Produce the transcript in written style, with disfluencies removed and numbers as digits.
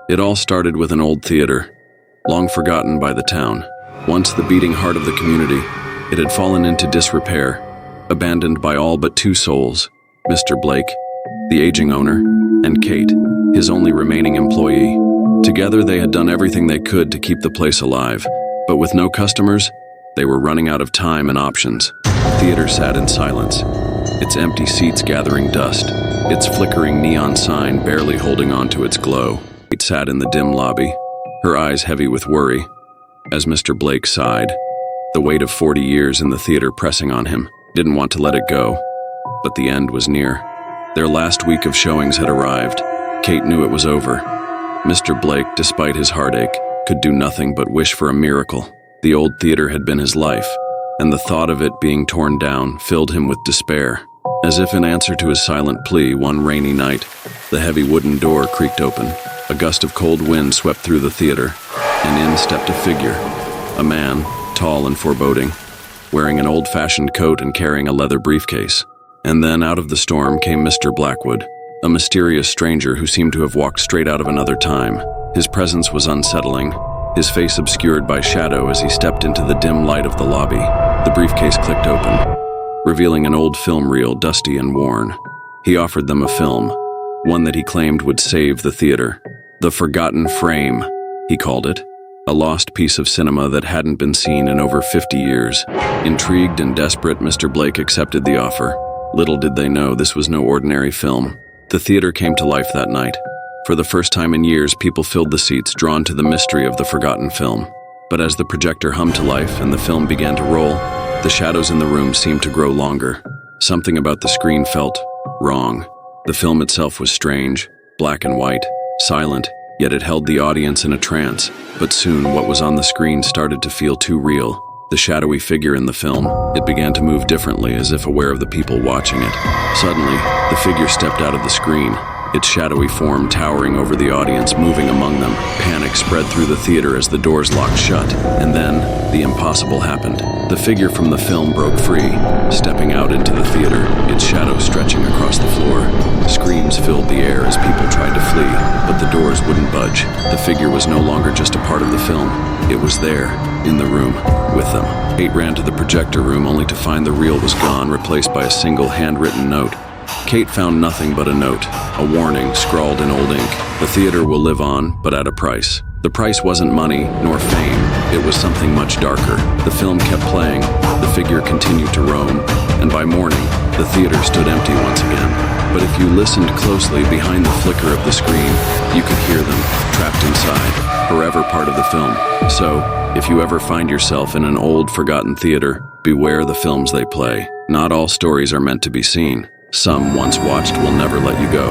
It all started with an old theater, long forgotten by the town. Once the beating heart of the community, it had fallen into disrepair, abandoned by all but two souls, Mr. Blake, the aging owner, and Kate, his only remaining employee. Together they had done everything they could to keep the place alive, but with no customers, they were running out of time and options. The theater sat in silence, its empty seats gathering dust, its flickering neon sign barely holding on to its glow. Kate sat in the dim lobby, her eyes heavy with worry, as Mr. Blake sighed, the weight of 40 years in the theater pressing on him. Didn't want to let it go, but the end was near. Their last week of showings had arrived. Kate knew it was over. Mr. Blake, despite his heartache, could do nothing but wish for a miracle. The old theater had been his life, and the thought of it being torn down filled him with despair. As if in answer to his silent plea, one rainy night, the heavy wooden door creaked open. A gust of cold wind swept through the theater, and in stepped a figure, a man, tall and foreboding, wearing an old-fashioned coat and carrying a leather briefcase. And then out of the storm came Mr. Blackwood, a mysterious stranger who seemed to have walked straight out of another time. His presence was unsettling, his face obscured by shadow as he stepped into the dim light of the lobby. The briefcase clicked open, revealing an old film reel, dusty and worn. He offered them a film, one that he claimed would save the theater. The Forgotten Frame, he called it, a lost piece of cinema that hadn't been seen in over 50 years. Intrigued and desperate, Mr. Blake accepted the offer. Little did they know this was no ordinary film. The theater came to life that night. For the first time in years, people filled the seats, drawn to the mystery of the forgotten film. But as the projector hummed to life and the film began to roll, the shadows in the room seemed to grow longer. Something about the screen felt wrong. The film itself was strange, black and white, silent, yet it held the audience in a trance. But soon, what was on the screen started to feel too real. The shadowy figure in the film, it began to move differently, as if aware of the people watching it. Suddenly, the figure stepped out of the screen, its shadowy form towering over the audience, moving among them. Panic spread through the theater as the doors locked shut, and then, the impossible happened. The figure from the film broke free, stepping out into the theater, its shadow stretching across the floor. Screams filled the air as people tried to flee, but the doors wouldn't budge. The figure was no longer just a part of the film. It was there, in the room, with them. Kate ran to the projector room only to find the reel was gone, replaced by a single handwritten note. Kate found nothing but a note, a warning scrawled in old ink. The theater will live on, but at a price. The price wasn't money, nor fame. It was something much darker. The film kept playing, the figure continued to roam, and by morning, the theater stood empty once again. But if you listened closely behind the flicker of the screen, you could hear them, trapped inside, forever part of the film. So, if you ever find yourself in an old, forgotten theater, beware the films they play. Not all stories are meant to be seen. Some once watched will never let you go.